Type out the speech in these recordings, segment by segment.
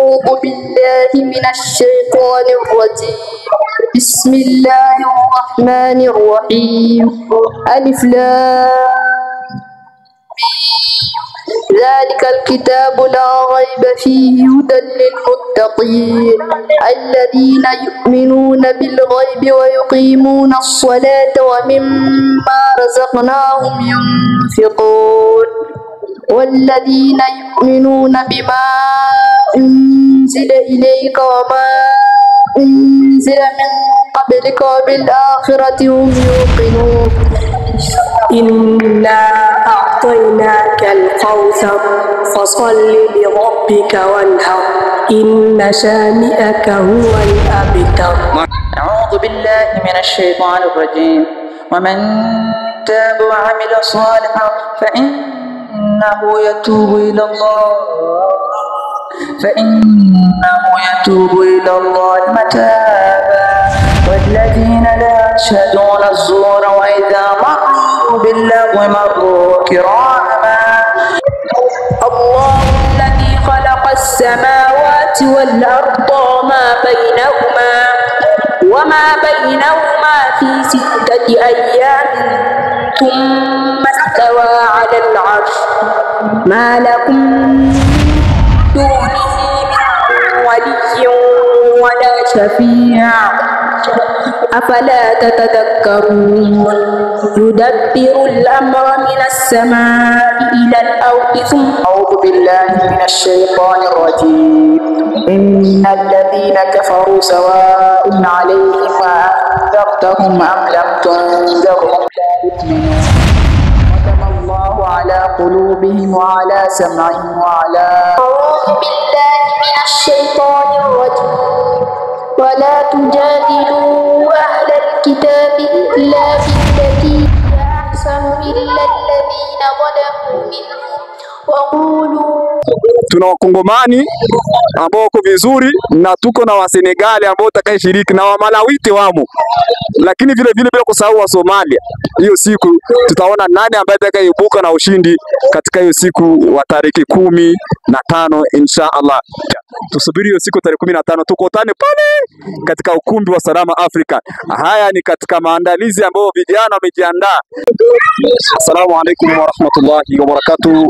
أعوذ بالله من الشيطان الرجيم. بسم الله الرحمن الرحيم. ألف لام ذلك الكتاب لا ريب فيه هدى للمتقين الذين يؤمنون بالغيب ويقيمون الصلاة ومما رزقناهم ينفقون والذين يؤمنون بما أنزل إليك وما أنزل من قبلك وبالآخرة هم يوقنون. إنا أعطيناك الكوثر فصل لربك وانحر إن شانئك هو الأبتر. أعوذ بالله من الشيطان الرجيم. ومن تاب وعمل صالحا فإنه يتوب إلى الله متابا والذين لا يشهدون الزور وإذا مروا باللغو مروا كراما. الله الذي خلق السماوات والأرض وما بينهما في 6 أيام ثم استوى على العرش ما لكم دونه من ولي ولا شفيع أفلا تتذكرون. يدبر الأمر من السماء إلى الأرض ثم أعوذ بالله من الشيطان الرجيم. إن الذين كفروا سواء عليهم أأنذرتهم أم لم تنذرهم لا يؤمنون. ختم الله على قلوبهم وعلى سمعهم وعلى. أعوذ بالله من الشيطان الرجيم. ولا تجادلوا أهل الكتاب إلا بالتي هي أحسن إلا الذين ظلموا منهم وقولوا. Tuna Wakongomani ambao wako vizuri na tuko na Wasenegali ambao watakayeshiriki na Wamalawiti wamo, lakini vile vile bila kusahau wa Somalia. Hiyo siku tutaona nani ambaye atakayeibuka na ushindi katika hiyo siku wa tarehe 15 insha Allah. Tusubiri hiyo siku tarehe 15 tukutane pale katika ukumbi wa Salama Africa. Haya ni katika maandalizi ambayo vijana wamejiandaa. Assalamu alaikum wa rahmatullahi wa barakatuh.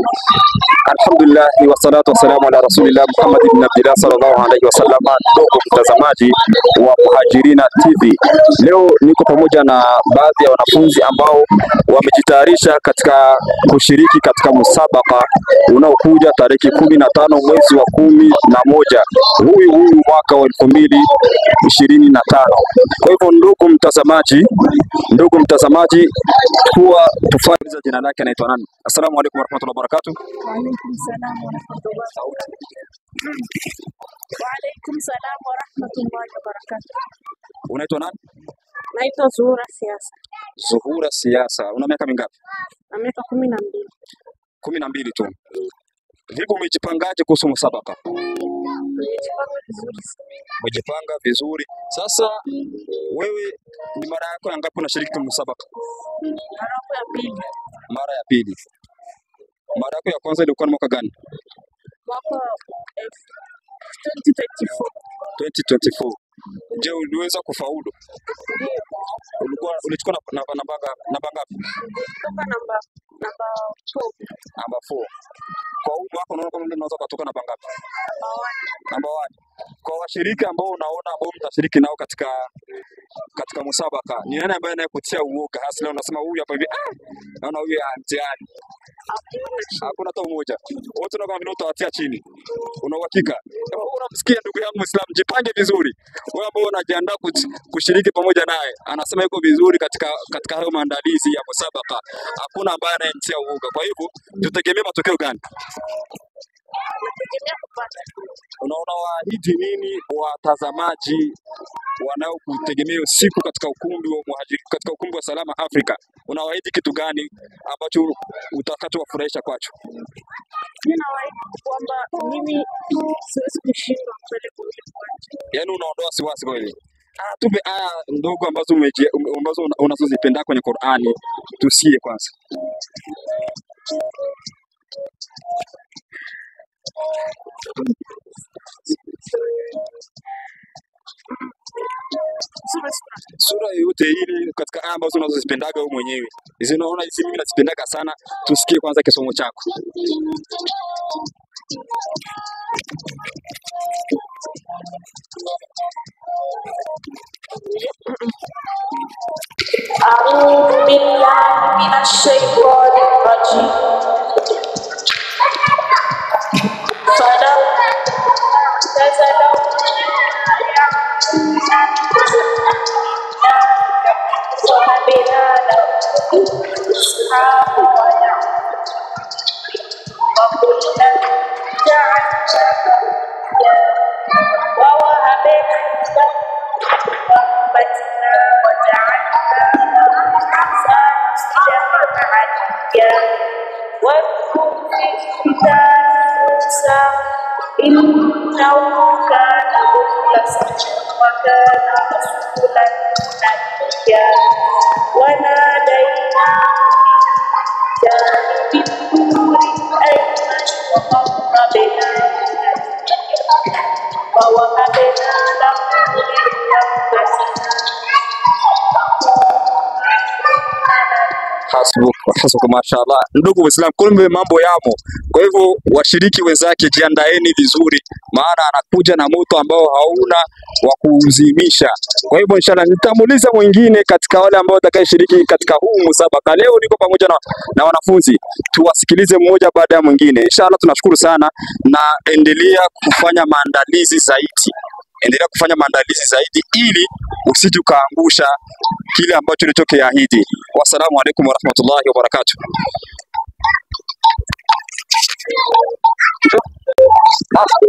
Alhamdulillah wa salatu wassalamu ala rasulillah Muhammad ibn Abdillah sallallahu alaihi wasallam. Ndugu mtazamaji wa Muhajirina TV, leo niko pamoja na baadhi ya wanafunzi ambao wamejitayarisha katika kushiriki katika musabaka unaokuja tarehe 15 mwezi wa 11 huyu mwaka wa 2025. Kwa hivyo ndugu mtazamaji, kuwa tufanye jina lake anaitwa nani? Assalamu alaikum warahmatullahi wabarakatuh. Wa alaikum salam wa rahmatullahi wa barakatuh. Unaitwa nani? Naitwa Zuhura Siasa. Zuhura Siasa. Una miaka mingapi? Na miaka 12. 12 tu. Vipi umejipangaje kuhusu musabaka? Umejipanga vizuri. Sasa wewe ni mara yako ya ngapi unashiriki musabaka? Mara ya pili. Mara yako ya kwanza ilikuwa ni mwaka gani? Mwaka 2024. Je, uliweza kufaulu? Ulichukua namba ngapi? Namba 4. Kwa huu mwaka unaona kama unaweza kutoka namba ngapi? Namba 1. Kwa washiriki ambao unaona ambao mtashiriki nao katika musabaka, ni nani ambaye anayekutia uoga hasa leo unasema huyu hapa hivi naona huyu mtihani? Hakuna hata mmoja. Wote kama vile utawatia chini. Una uhakika? Unamsikia ndugu yangu Muislamu, jipange vizuri. Wewe ambao unajiandaa kushiriki pamoja naye, anasema yuko vizuri katika hayo maandalizi ya musabaka. Hakuna ambaye anayemtia uoga. Kwa hivyo tutegemee matokeo gani? Unaona waahidi nini watazamaji wanaokutegemea usiku katika ukumbi wa Salama Africa? Unawaahidi kitu gani ambacho utakachowafurahisha kwacho? Ninawaahidi kwamba mimi siwezi kushindwa mbele kwa uwanja. Yaani unaondoa wasiwasi kweli. Tupe aya ndogo ambazo unazozipenda kwenye Qur'ani tusikie kwanza. Sura yoyote ile katika aya ambazo unazozipendaga wewe mwenyewe. Hizi unaona hizi mimi nazipendaga sana. Tusikie kwanza kisomo chako. أعوذ بالله من الشيطان الرجيم فلما اعتزلهم وهبنا له إسحاق ويعقوب وكلا جعلنا ووهبنا له رحمتنا وجعلنا واذكر في الكتاب موسى إنه كان مخلصا وكان رسولا نبيا وناديناه من جانب الطور الأيمن وقربناه ووهبنا له من رحمتنا Hasbuka mashallah. Ndugu Waislamu, kumbe mambo yamo. Kwa hivyo washiriki wenzake, jiandaeni vizuri, maana anakuja na moto ambao hauna wa kuuzimisha. Kwa hivyo inshallah nitamuuliza mwingine katika wale ambao watakayeshiriki katika huu musabaka. Leo niko pamoja na wanafunzi, tuwasikilize mmoja baada ya mwingine. Inshallah tunashukuru sana, na endelea kufanya maandalizi zaidi. Endelea kufanya maandalizi zaidi ili usije ukaangusha kile ambacho ulichokiahidi. Wassalamu alaikum warahmatullahi wabarakatuh.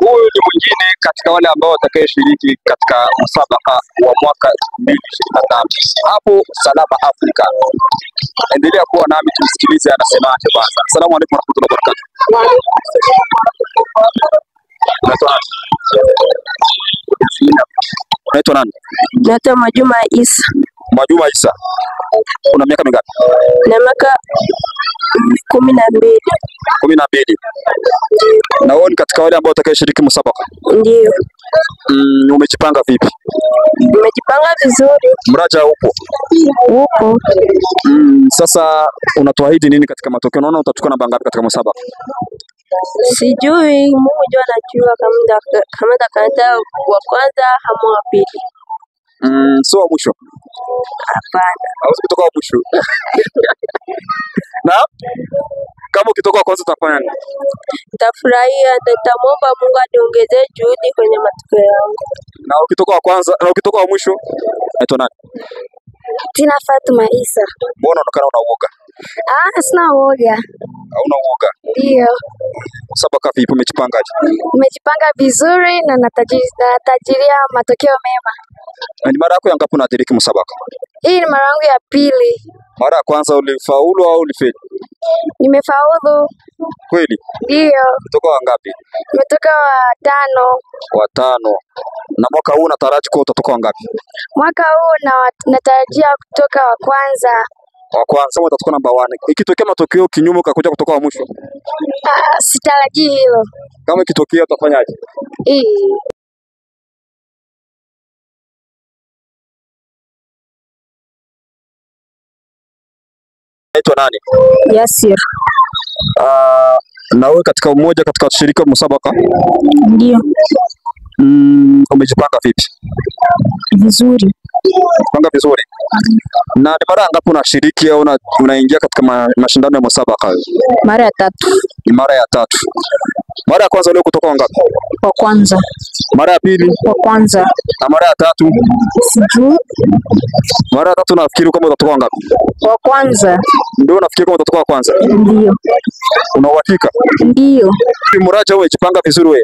Huyu ni mwingine katika wale ambao watakayeshiriki katika msabaka wa mwaka 2025 hapo Salama Afrika. Endelea kuwa nami tumsikilize anasemaje kwanza. Assalamu alaikum warahmatullahi wabarakatuh. Unaitwa nani? Naitwa Majuma Isa. Majuma Isa. Una miaka mingapi? Na miaka 12. 12. Na wewe ni katika wale ambao watakayeshiriki msabaka? Ndio. Umejipanga vipi? Nimejipanga vizuri. Mraja upo? Upo. Sasa unatuahidi nini katika matokeo? Unaona utachukua namba ngapi katika msabaka? Sijui, Mungu ndiye anajua kama nitakaa wa kwanza ama wa pili. Sio wa mwisho? Hapana. Hauwezi kutoka wa mwisho. Na kama ukitoka wa kwanza utafanya nini? Nitafurahia, nitamwomba Mungu aniongezee juhudi kwenye matokeo yangu. Na ukitoka wa kwanza, na ukitoka wa mwisho, unaitwa nani? Tina Fatuma Isa. Mbona unaonekana una uoga? Sina uoga. Hauna uoga? Ndio. Msabaka vipi, umejipangaje? Nimejipanga vizuri na natajiria matokeo mema. Ni mara yako ya ngapi unadiriki msabaka? Hii ni mara yangu ya pili. Mara ya kwanza ulifaulu au ulifeli? Nimefaulu. Kweli? Ndio. Kutoka wangapi? Nimetoka wa 5. Na mwaka huu unataraji kwa utatoka wangapi? Mwaka huu natarajia kutoka wa kwanza. Wa kwanza utatoka namba 1. Ikitokea matokeo kinyume ukakuja kutoka wa mwisho? Sitarajii hilo. Kama ikitokea utafanyaje? Naitwa nani? Yasir. Na wewe katika mmoja katika shirika msabaka? Ndio. Umejipanga vipi? Vizuri. Panga vizuri. Na ni mara ngapi unashiriki au unaingia katika mashindano ya msabaka? Mara ya 3. Ni mara ya 3. Mara ya kwanza leo kutoka wangapi? Wa kwanza. Mara ya pili? Wa kwanza. Na mara ya 3? Sijui. Mara ya 3 nafikiri kama utatoka wangapi? Wa kwanza. Ndio nafikiri kama utatoka wa kwanza. Ndio. Una uhakika? Ndio. Mraja wewe jipanga vizuri wewe.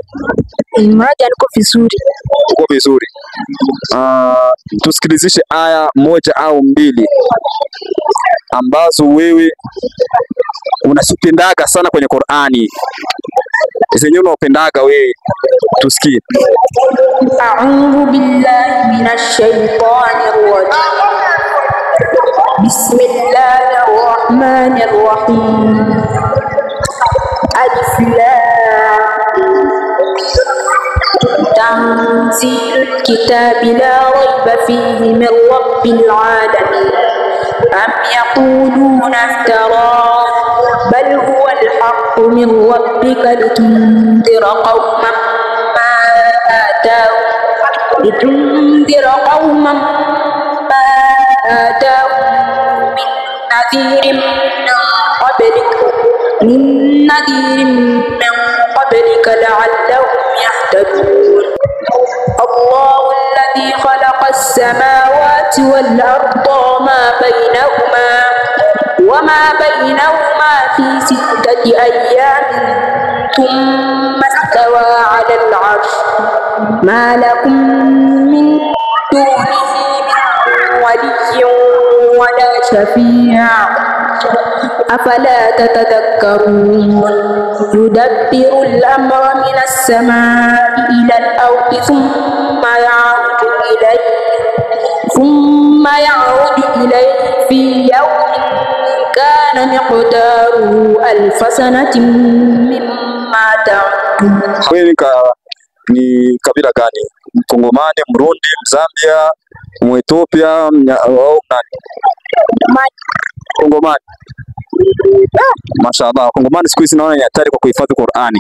Mraja niko vizuri. Uko vizuri. Tusikilizishe aya 1 au 2 ambazo wewe unazipendaga sana kwenye Qur'ani. Zenyewe unapendaga wewe. Tusikie. A'udhu billahi minash shaitanir rajim. Bismillahir rahmanir rahim. Alif lam تنزيل الكتاب لا ريب فيه من رب العالمين أم يقولون افتراه بل هو الحق من ربك لتنذر قوما ما آتاهم من نذير من قبلك لعلهم يهتدون الله الذي خلق السماوات والأرض وما بينهما في 6 أيام ثم استوى على العرش ما لكم من دونه من ولي ولا شفيع أفلا تتذكرون يدبر الأمر من السماء إلى الأرض ثم يعود إليه في يوم كان مقداره 1000 سنة مما تعدون. Ni kabila gani? Mkongomani, Mrundi, Mzambia, Mwethiopia au nani? Kongomani. Mashaallah, Kongomani siku hizi naona ni hatari kwa kuhifadhi Qur'ani.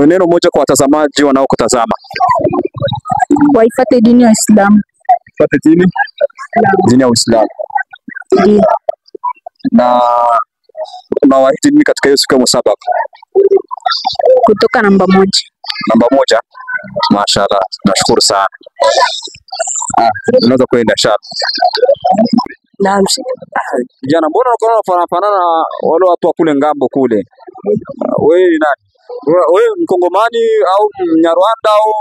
Neno moja kwa watazamaji wanaokutazama. Waifuate dini ya Uislamu. Fuate dini ya Uislamu. Na unawaahidi nini katika hiyo siku ya musabaka? Kutoka namba 1. Namba 1. Mashaallah, nashukuru sana. Unaweza kwenda inshallah. Naam. Vijana, mbona unafanana na wale watu wa kule ngambo kule? Wewe ni nani? Wewe Mkongomani au Mnyarwanda au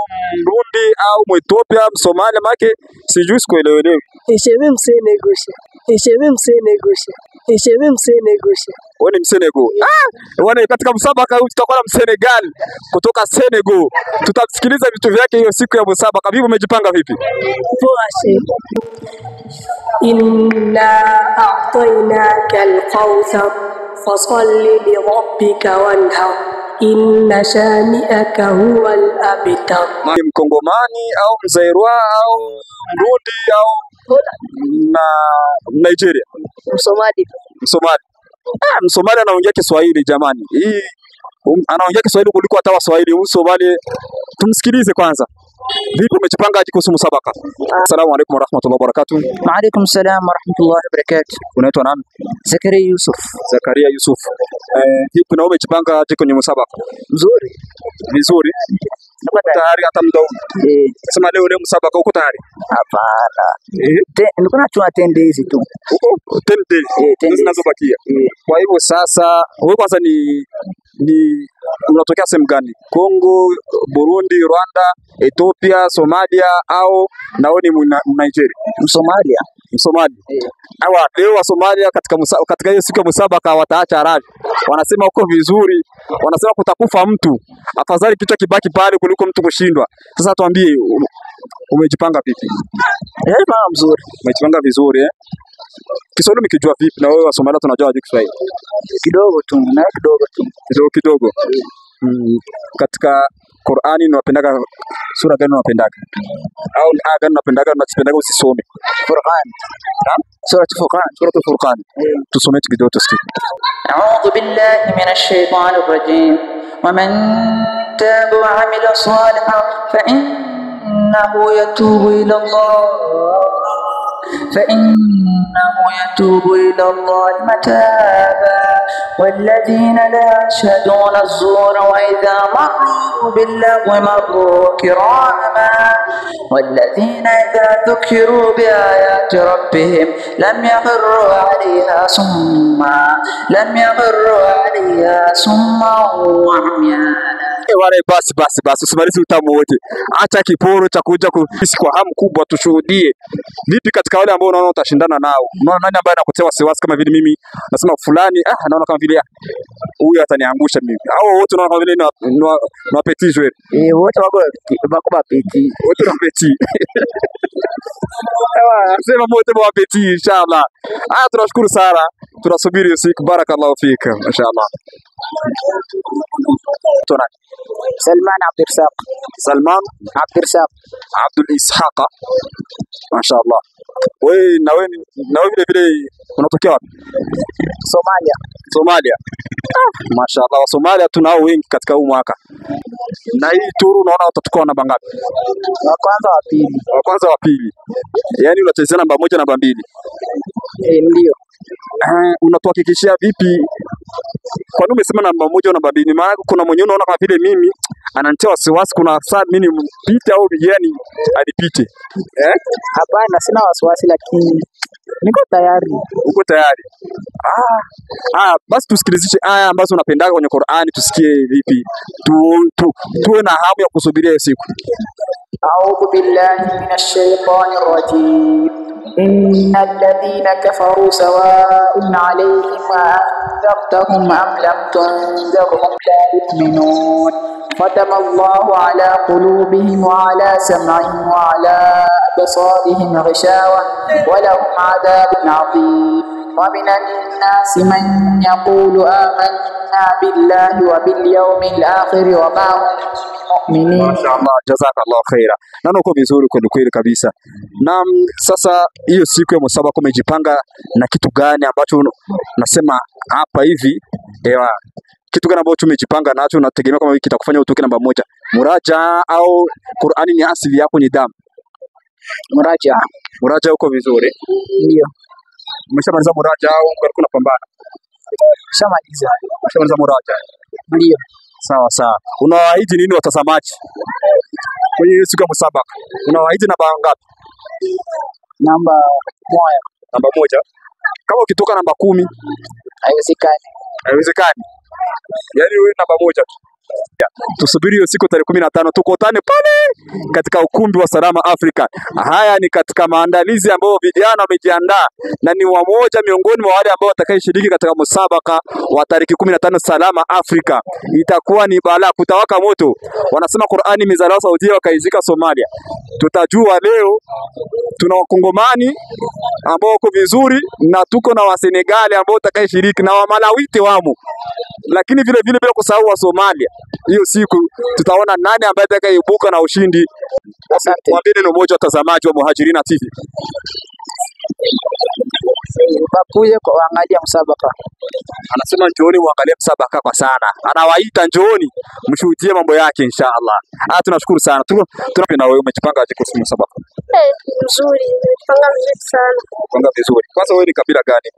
Mrundi au Mwethiopia, Msomali make sijui sikuelewelewi. Isheme msenegosha. Wewe ni Msenego. Wewe katika msabaka huu tutakuwa na Msenegal kutoka Senegal. Tutamsikiliza vitu vyake hiyo siku ya msabaka. Vipi umejipanga vipi? Poa sheikh. Inna a'tainaka al-kawthar fasalli li rabbika wanhar inna shani'aka huwa al-abtar. Mkongomani au Mzairwa au Mrundi au na Nigeria? Msomali. Msomali anaongea Kiswahili jamani. Hii anaongea Kiswahili kuliko hata Waswahili. Msomali tumsikilize kwanza. Vipi umejipanga aje kuhusu musabaka? Asalamu alaykum wa rahmatullahi wa barakatuh. Wa alaykum salam wa rahmatullahi wa barakatuh. Unaitwa nani? Zakaria Yusuf. Zakaria Yusuf. Vipi na umejipanga aje kwenye musabaka? Mzuri. Vizuri. Uko tayari hata muda huu? Sema leo musabaka uko tayari? Hapana. Niko na 10 days tu. Uko 10 days. 10 zinazobakia. Kwa hivyo sasa wewe kwanza ni unatokea sehemu gani? Kongo, Burundi, Rwanda, Ethiopia, Somalia au naoni Nigeria? Msomali. Hawa leo wa Somalia katika hiyo siku ya musabaka wataacha haraka. Wanasema uko vizuri, wanasema kutakufa mtu. Afadhali kichwa kibaki pale kuliko mtu kushindwa. Sasa tuambie umejipanga vipi? Mzuri. Umejipanga vizuri Kiswahili umekijua vipi na wewe wa Somalia tunajua aje Kiswahili? Kidogo tu. Katika Qur'ani unapendaga sura gani unapendaga? Au aya gani unapendaga na usipendaga usisome? Qur'an. Suratul Furqan. Tusome kidogo tusikie. A'udhu billahi minash shaitanir rajim. Wa man taba wa 'amila salihan fa innahu yatubu ila Allah متابا والذين لا يشهدون الزور وإذا مروا باللغو مروا كراما والذين إذا ذكروا بآيات ربهم لم يخروا عليها صما وعميانا. Wale basi usimalize utamu wote. Acha kiporo cha kuja kuhisi kwa hamu kubwa tushuhudie. Vipi katika wale ambao unaona utashindana nao? Unaona nani ambaye anakutia wasiwasi kama vile mimi nasema fulani naona kama vile huyu ataniangusha mimi. Hao wote unaona kama vile ni petit joueur. Wote wako petit. Wote ni petit. Sema wote ni petit inshallah. Tunashukuru sana. Tunasubiri usiku. Barakallahu fika. Inshallah. Tuna Salman Abdirsaq. Salman Abdirsaq. Abdul Ishaq. Mashaallah. Na wewe vile vile unatokea wapi? Somalia. Somalia. Mashaallah, wa Somalia tunao wengi katika huu mwaka. Na hii turu unaona watachukua namba ngapi? Wa kwanza wa pili. Wa kwanza wa pili. Yaani unachezea namba moja namba mbili. Ndio. Unatuhakikishia vipi? Kwa nini umesema namba moja namba mbili? Maana kuna mwenye unaona kama vile mimi ananitia wasiwasi, kuna saa mimi mpite au yani alipite. Hapana, sina wasiwasi lakini niko tayari. Uko tayari? Basi tusikilizishe aya ambazo unapendaga kwenye Qur'ani tusikie vipi. Tuwe na hamu ya kusubiria hiyo siku. A'udhu billahi minash shaitani rajim. Innal ladhina kafaru sawa'un 'alayhim anzartahum am lam tunzirhum la yu'minun. Fatama Allahu 'ala qulubihim wa 'ala sam'ihim wa 'ala absarihim ghishawa wa lahum 'adhabun 'adhim. ومن الناس من يقول آمنا بالله وباليوم الآخر وما هم بمؤمنين. Mashaallah, jazakallah khaira. Naona uko vizuri kweli kabisa. Na sasa hiyo siku ya msabaka umejipanga na kitu gani ambacho nasema hapa hivi? Kitu gani ambacho umejipanga nacho unategemea kama wiki itakufanya utoke namba moja? Muraja au Qur'ani ni asili yako, ni damu? Muraja uko vizuri? Ndio. Umeshamaliza muraja au ulikuwa unapambana? Umeshamaliza muraja? Ndio. Sawa. Unawaahidi nini watazamaji kwenye siku ya msabaka? Unawaahidi namba ngapi? Namba moja. Namba moja. Kama ukitoka namba 10 haiwezekani. Yaani wewe namba moja tu. Tusubiri hiyo siku tarehe 15 tukutane pale katika ukumbi wa Salama Africa. Haya ni katika maandalizi ambayo vijana wamejiandaa na ni wamoja miongoni mwa wale ambao watakayeshiriki katika msabaka wa tarehe 15 Salama Africa. Itakuwa ni balaa, kutawaka moto. Wanasema Qur'ani imezaliwa Saudia wakaizika Somalia. Tutajua leo tuna wakongomani ambao wako vizuri na tuko na wa Senegal ambao watakayeshiriki na wa Malawite wamo. Lakini vile vile bila kusahau wa Somalia. Hiyo siku tutaona nani ambaye atakayeibuka na ushindi. Asante. Mwambie neno moja watazamaji wa Muhajirina TV. Bakuje kwa waangalia msabaka. Anasema njooni muangalie msabaka kwa sana. Anawaita njooni mshuhudie mambo yake inshallah. Tunashukuru sana. Tunapenda wewe umejipanga aje kwa msabaka? Mzuri. Nimejipanga vizuri sana. Panga vizuri. Kwanza wewe ni kabila gani?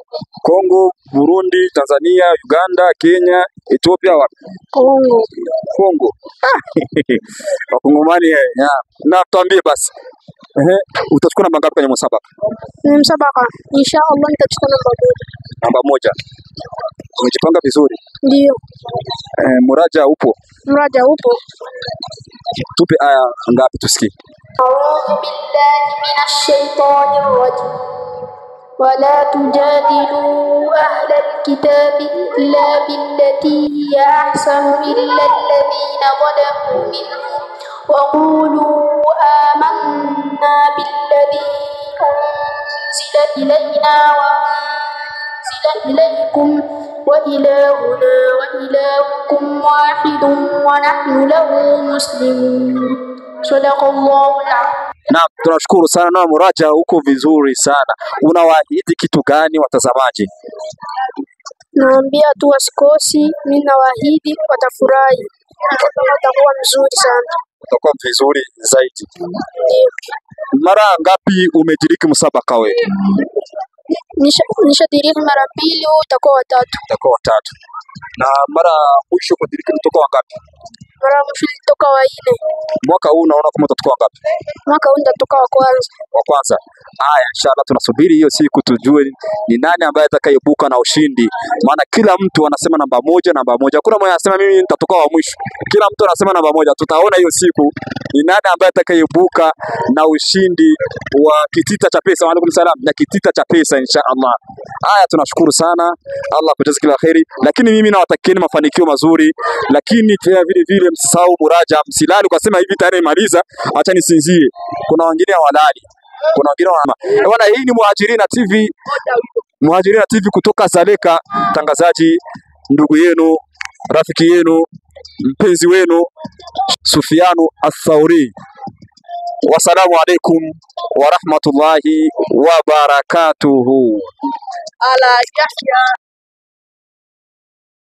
Kongo, Burundi, Tanzania, Uganda, Kenya, Ethiopia wapi? Kongo. Wakongomani na tuambie basi. Utachukua namba ngapi kwenye msabaka? Msabaka inshallah nitachukua namba moja. Namba moja. Umejipanga vizuri? Ndio. Muraja upo? Muraja upo. Tupe aya ngapi tusikie? A'udhu billahi minash shaitani rajim. Wala tujadilu ahlal kitabi illa billati hiya ahsanu illa alladhina zalamu minhum wa qulu amanna billadhi unzila ilayna wa unzila ilaykum wa ilahuna wa ilahukum wahidun wa nahnu lahu muslimun. Sadaqallahu al-azim. Naam, tunashukuru sana na Muraja uko vizuri sana. Unawaahidi kitu gani watazamaji? Naambia tu wasikosi, mimi nawaahidi watafurahi. Watakuwa mzuri sana. Utakuwa vizuri zaidi. Ndio. Mara ngapi umediriki msabaka wewe? Nishadiriki mara 2, utakuwa watatu. Utakuwa watatu. Na mara mwisho kudiriki mtoka wangapi? Mara mwisho nilitoka wa 4. Mwaka huu unaona kama utatoka wangapi? Mwaka huu nitatoka wa kwanza. Wa kwanza. Haya, inshallah tunasubiri hiyo siku tujue ni nani ambaye atakayeibuka na ushindi. Maana kila mtu anasema namba moja. Hakuna mmoja anasema mimi nitatoka wa mwisho. Kila mtu anasema namba moja. Tutaona hiyo siku ni nani ambaye atakayeibuka na ushindi wa kitita cha pesa. Wa alaikum salam, na kitita cha pesa inshallah. Haya, tunashukuru sana. Allah akujaze kila kheri. Lakini mimi nawatakieni mafanikio mazuri. Lakini vile vile msisahau muraja, msilali ukasema hivi tayari nimaliza, acha nisinzie. Kuna wengine hawalali. Kuna wengine bwana. Hii ni Muhajirina TV. Muhajirina TV kutoka Zaleka, tangazaji ndugu yenu rafiki yenu mpenzi wenu Sufyanu Ath-Thauri. Wassalamu alaikum wa rahmatullahi wa barakatuhu. Ala Yahya